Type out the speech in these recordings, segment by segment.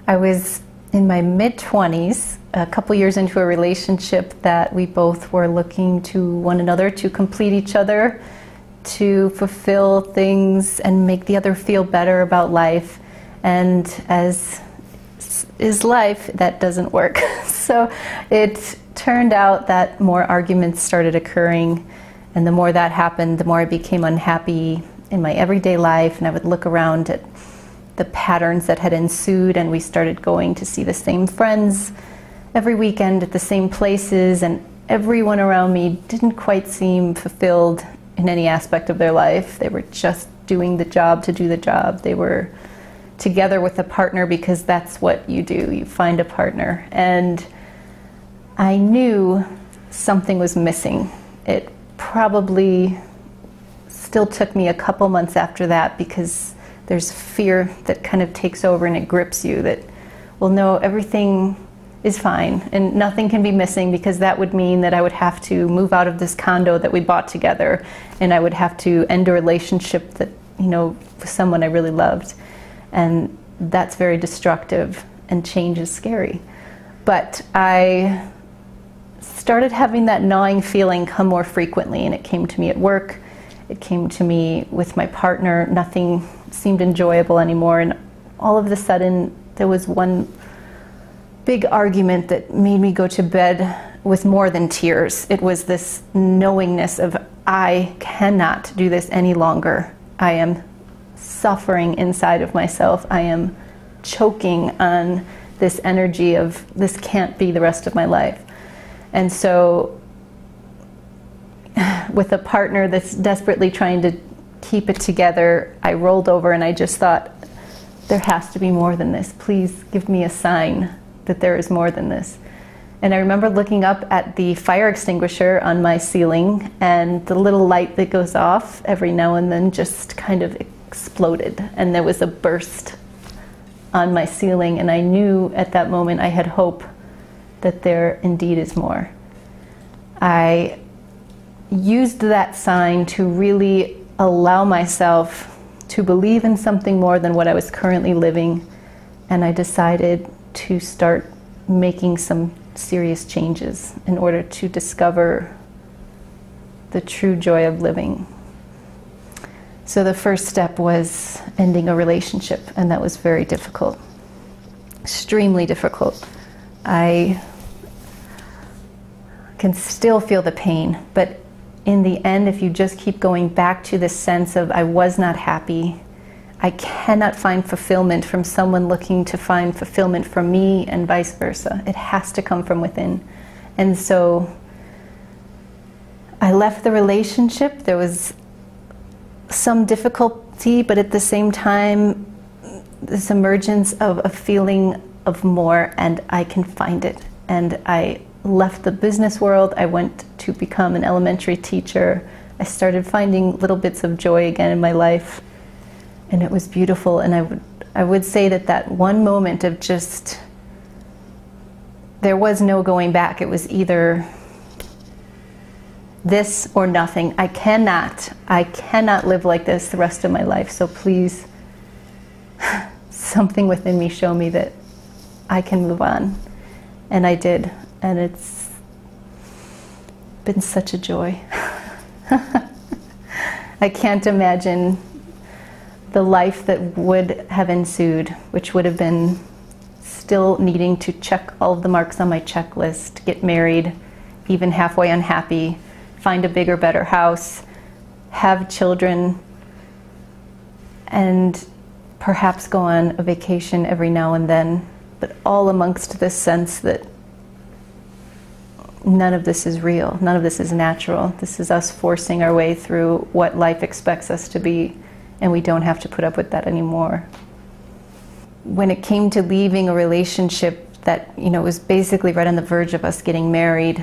I was in my mid-20s, a couple years into a relationship that we both were looking to one another to complete each other, to fulfill things and make the other feel better about life. And as is life, that doesn't work. So it turned out that more arguments started occurring, and the more that happened, the more I became unhappy in my everyday life, and I would look around at the patterns that had ensued, and we started going to see the same friends every weekend at the same places, and everyone around me didn't quite seem fulfilled in any aspect of their life. They were just doing the job to do the job. They were together with a partner because that's what you do. You find a partner. And I knew something was missing. It probably still took me a couple months after that, because there's fear that kind of takes over and it grips you that, well, no, everything is fine and nothing can be missing, because that would mean that I would have to move out of this condo that we bought together, and I would have to end a relationship that, with someone I really loved. And that's very destructive, and change is scary. But I started having that gnawing feeling come more frequently, and it came to me at work. It came to me with my partner. Nothing seemed enjoyable anymore, and all of a sudden there was one big argument that made me go to bed with more than tears. It was this knowingness of, I cannot do this any longer. I am suffering inside of myself. I am choking on this energy of, this can't be the rest of my life. And so with a partner that's desperately trying to keep it together, I rolled over and I just thought, there has to be more than this. Please give me a sign that there is more than this. And I remember looking up at the fire extinguisher on my ceiling, and the little light that goes off every now and then just kind of exploded, and there was a burst on my ceiling, and I knew at that moment I had hope that there indeed is more. I used that sign to really allow myself to believe in something more than what I was currently living, and I decided to start making some serious changes in order to discover the true joy of living. So the first step was ending a relationship, and that was very difficult, extremely difficult. I can still feel the pain, but in the end, if you just keep going back to this sense of, I was not happy, I cannot find fulfillment from someone looking to find fulfillment from me, and vice versa. It has to come from within. And so I left the relationship. There was some difficulty, but at the same time, this emergence of a feeling of more, and I can find it. And I left the business world. I went to become an elementary teacher. I started finding little bits of joy again in my life. And it was beautiful, and I would say that one moment of just, there was no going back. It was either this or nothing. I cannot live like this the rest of my life. So please, something within me show me that I can move on. And I did, and it's been such a joy. I can't imagine the life that would have ensued, which would have been still needing to check all of the marks on my checklist, get married, even halfway unhappy, find a bigger, better house, have children, and perhaps go on a vacation every now and then, but all amongst this sense that none of this is real, none of this is natural. This is us forcing our way through what life expects us to be, and we don't have to put up with that anymore. When it came to leaving a relationship that, was basically right on the verge of us getting married,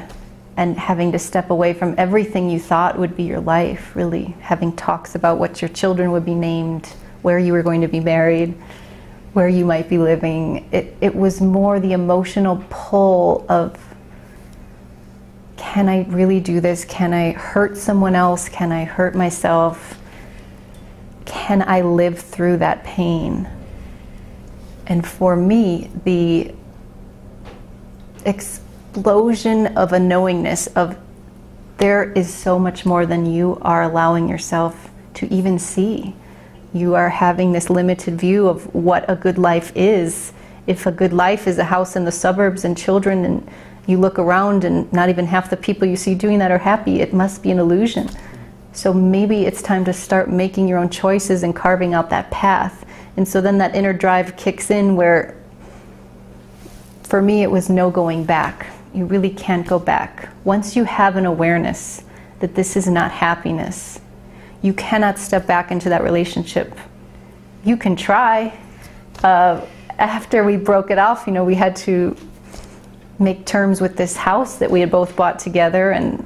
and having to step away from everything you thought would be your life, really having talks about what your children would be named, where you were going to be married, where you might be living, it was more the emotional pull of, can I really do this? Can I hurt someone else? Can I hurt myself? Can I live through that pain? And for me, the explosion of a knowingness of there is so much more than you are allowing yourself to even see. You are having this limited view of what a good life is. If a good life is a house in the suburbs and children, and you look around and not even half the people you see doing that are happy, it must be an illusion. So maybe it's time to start making your own choices and carving out that path. And so then that inner drive kicks in where, for me, it was no going back. You really can't go back. Once you have an awareness that this is not happiness, you cannot step back into that relationship. You can try. After we broke it off, we had to make terms with this house that we had both bought together, and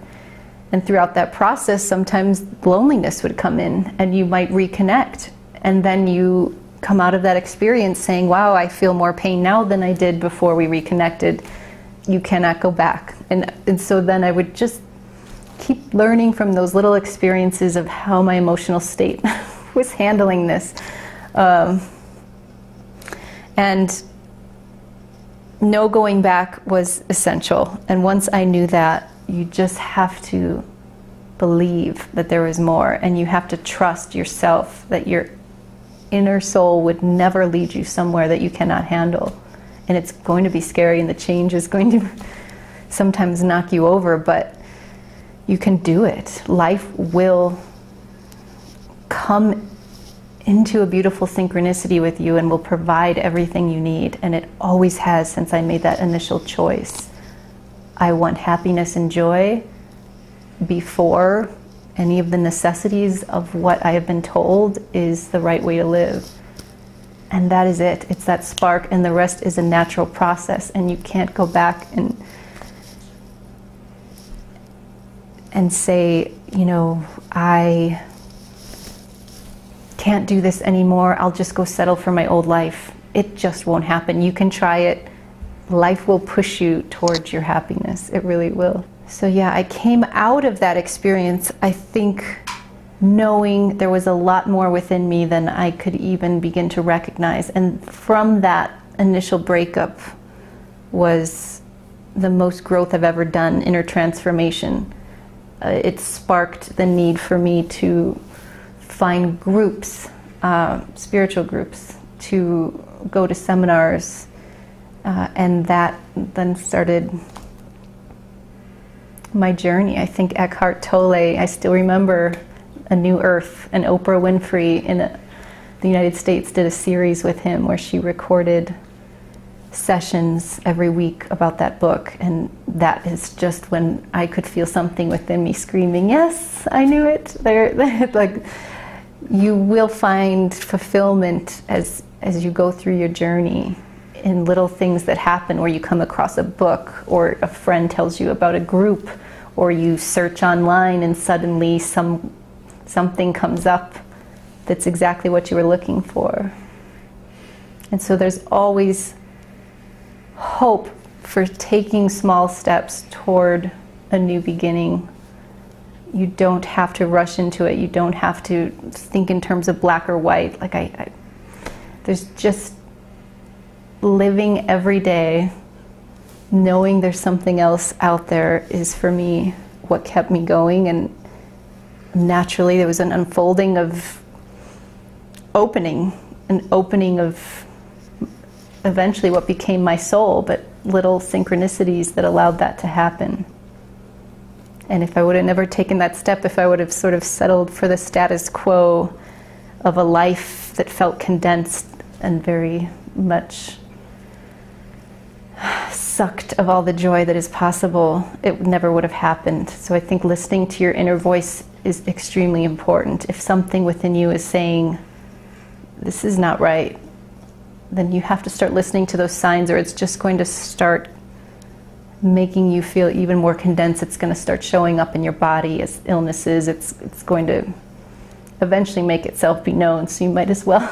throughout that process, sometimes loneliness would come in, and you might reconnect. And then you come out of that experience saying, wow, I feel more pain now than I did before we reconnected. You cannot go back. And so then I would just keep learning from those little experiences of how my emotional state was handling this. And no going back was essential. And once I knew that, you just have to believe that there is more, and you have to trust yourself that your inner soul would never lead you somewhere that you cannot handle. And it's going to be scary, and the change is going to sometimes knock you over, but you can do it. Life will come into a beautiful synchronicity with you and will provide everything you need. And it always has since I made that initial choice. I want happiness and joy before any of the necessities of what I have been told is the right way to live. And that is it. It's that spark, and the rest is a natural process, and you can't go back and say, I can't do this anymore, I'll just go settle for my old life. It just won't happen. You can try it. Life will push you towards your happiness. It really will. So yeah, I came out of that experience, I think, knowing there was a lot more within me than I could even begin to recognize. And from that initial breakup was the most growth I've ever done, inner transformation. It sparked the need for me to find groups, spiritual groups, to go to seminars, and that then started my journey. I think Eckhart Tolle, I still remember A New Earth, and Oprah Winfrey in the United States did a series with him where she recorded sessions every week about that book, and that is just when I could feel something within me screaming, yes, I knew it. Like, you will find fulfillment as you go through your journey in little things that happen, where you come across a book, or a friend tells you about a group, or you search online and suddenly something comes up that's exactly what you were looking for. And so there's always hope for taking small steps toward a new beginning. You don't have to rush into it. You don't have to think in terms of black or white. Like there's just living every day, knowing there's something else out there is, for me, what kept me going. And naturally there was an unfolding of an opening of eventually what became my soul, but little synchronicities that allowed that to happen. And if I would have never taken that step, if I would have sort of settled for the status quo of a life that felt condensed and very much sucked of all the joy that is possible, it never would have happened. So I think listening to your inner voice is extremely important. If something within you is saying, this is not right, then you have to start listening to those signs, or it's just going to start making you feel even more condensed. It's going to start showing up in your body as illnesses. It's going to eventually make itself be known. So you might as well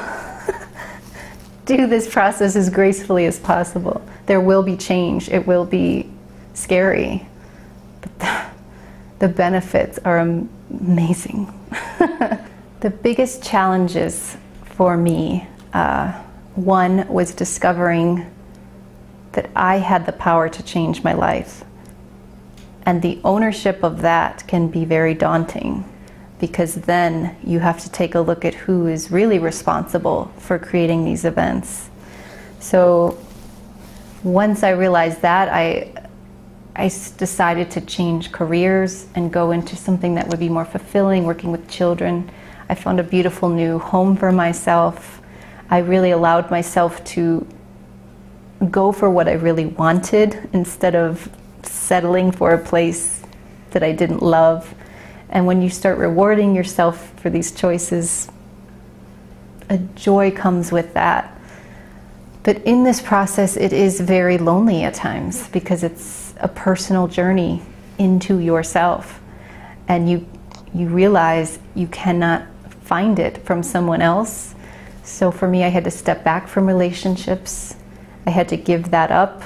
do this process as gracefully as possible. There will be change. It will be scary, but the benefits are amazing. The biggest challenges for me One was discovering that I had the power to change my life. And the ownership of that can be very daunting, because then you have to take a look at who is really responsible for creating these events. So once I realized that, I decided to change careers and go into something that would be more fulfilling, working with children. I found a beautiful new home for myself. I really allowed myself to go for what I really wanted instead of settling for a place that I didn't love. And when you start rewarding yourself for these choices, a joy comes with that. But in this process, it is very lonely at times, because it's a personal journey into yourself. And you realize you cannot find it from someone else. So for me, I had to step back from relationships. I had to give that up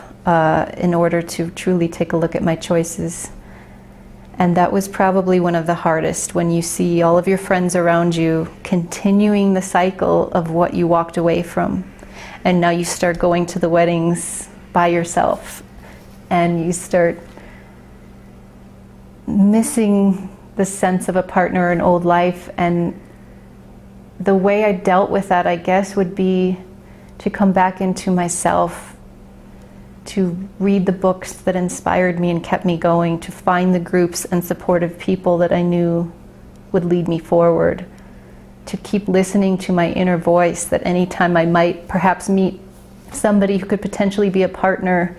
in order to truly take a look at my choices. And that was probably one of the hardest, when you see all of your friends around you continuing the cycle of what you walked away from. And now you start going to the weddings by yourself, and you start missing the sense of a partner, an old life. And the way I dealt with that, I guess, would be to come back into myself, to read the books that inspired me and kept me going, to find the groups and supportive people that I knew would lead me forward, to keep listening to my inner voice, that anytime I might perhaps meet somebody who could potentially be a partner,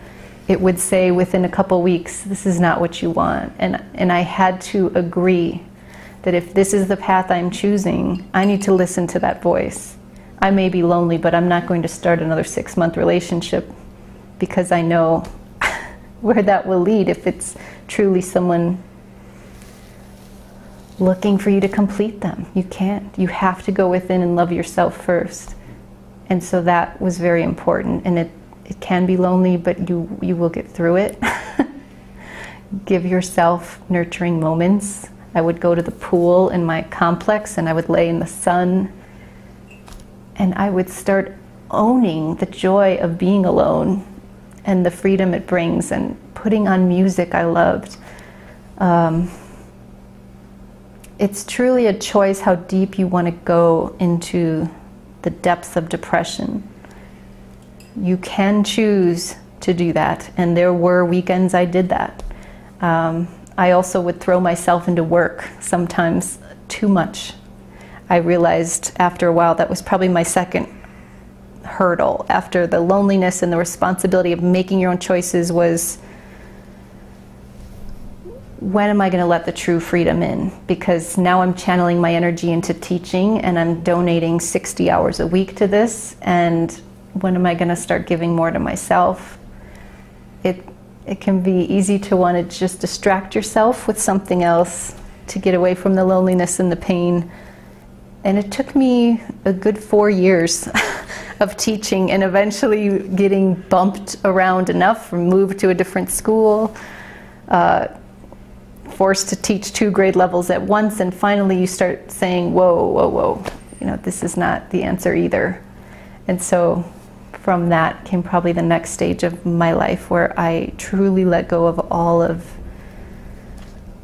it would say within a couple weeks, this is not what you want. And I had to agree that if this is the path I'm choosing, I need to listen to that voice. I may be lonely, but I'm not going to start another 6-month relationship, because I know where that will lead if it's truly someone looking for you to complete them. You can't. You have to go within and love yourself first. And so that was very important. And it can be lonely, but you will get through it. Give yourself nurturing moments. I would go to the pool in my complex, and I would lay in the sun, and I would start owning the joy of being alone and the freedom it brings, and putting on music I loved. It's truly a choice how deep you want to go into the depths of depression. You can choose to do that, and there were weekends I did that. I also would throw myself into work, sometimes too much. I realized after a while that was probably my second hurdle after the loneliness and the responsibility of making your own choices, was when am I going to let the true freedom in? Because now I'm channeling my energy into teaching, and I'm donating 60 hours a week to this, and when am I going to start giving more to myself? It can be easy to want to just distract yourself with something else to get away from the loneliness and the pain. And it took me a good 4 years of teaching, and eventually getting bumped around enough, moved to a different school, forced to teach 2 grade levels at once, and finally you start saying, whoa, whoa, whoa, you know, this is not the answer either. And so from that came probably the next stage of my life, where I truly let go of all of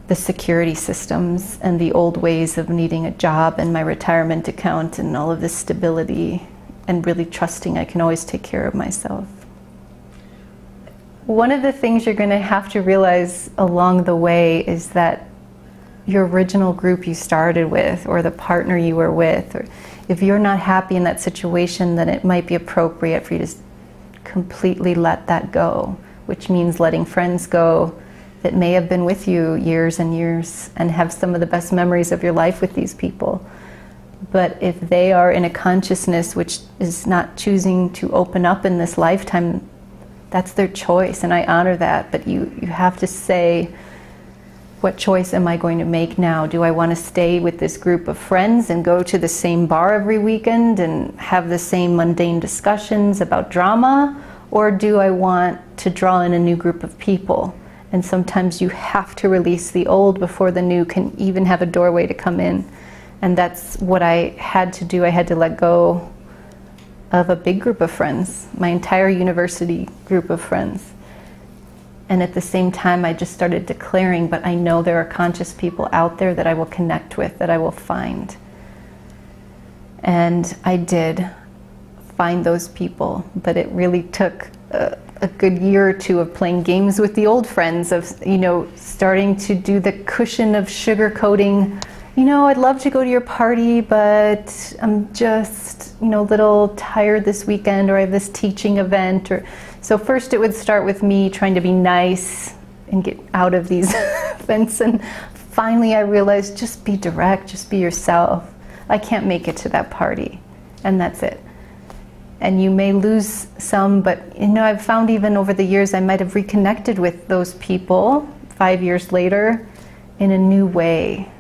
the security systems and the old ways of needing a job and my retirement account and all of this stability, and really trusting I can always take care of myself. One of the things you're going to have to realize along the way is that your original group you started with, or the partner you were with, or if you're not happy in that situation, then it might be appropriate for you to completely let that go, which means letting friends go that may have been with you years and years and have some of the best memories of your life with these people. But if they are in a consciousness which is not choosing to open up in this lifetime, that's their choice, and I honor that. But you have to say, what choice am I going to make now? Do I want to stay with this group of friends and go to the same bar every weekend and have the same mundane discussions about drama? Or do I want to draw in a new group of people? And sometimes you have to release the old before the new can even have a doorway to come in. And that's what I had to do. I had to let go of a big group of friends, my entire university group of friends. And at the same time, I just started declaring, but I know there are conscious people out there that I will connect with, that I will find. And I did find those people, but it really took a good year or two of playing games with the old friends, of, starting to do the cushion of sugarcoating. I'd love to go to your party, but I'm just, a little tired this weekend, or I have this teaching event. So first it would start with me trying to be nice and get out of these events. And finally I realized, just be direct, just be yourself. I can't make it to that party. And that's it. And you may lose some, but I've found even over the years I might have reconnected with those people 5 years later in a new way,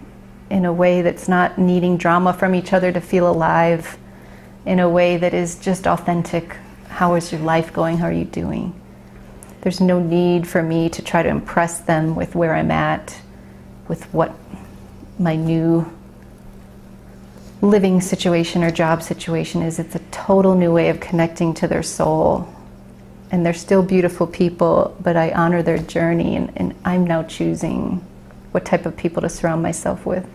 in a way that's not needing drama from each other to feel alive, in a way that is just authentic. How is your life going? How are you doing? There's no need for me to try to impress them with where I'm at, with what my new living situation or job situation is. It's a total new way of connecting to their soul. And they're still beautiful people, but I honor their journey, and I'm now choosing what type of people to surround myself with.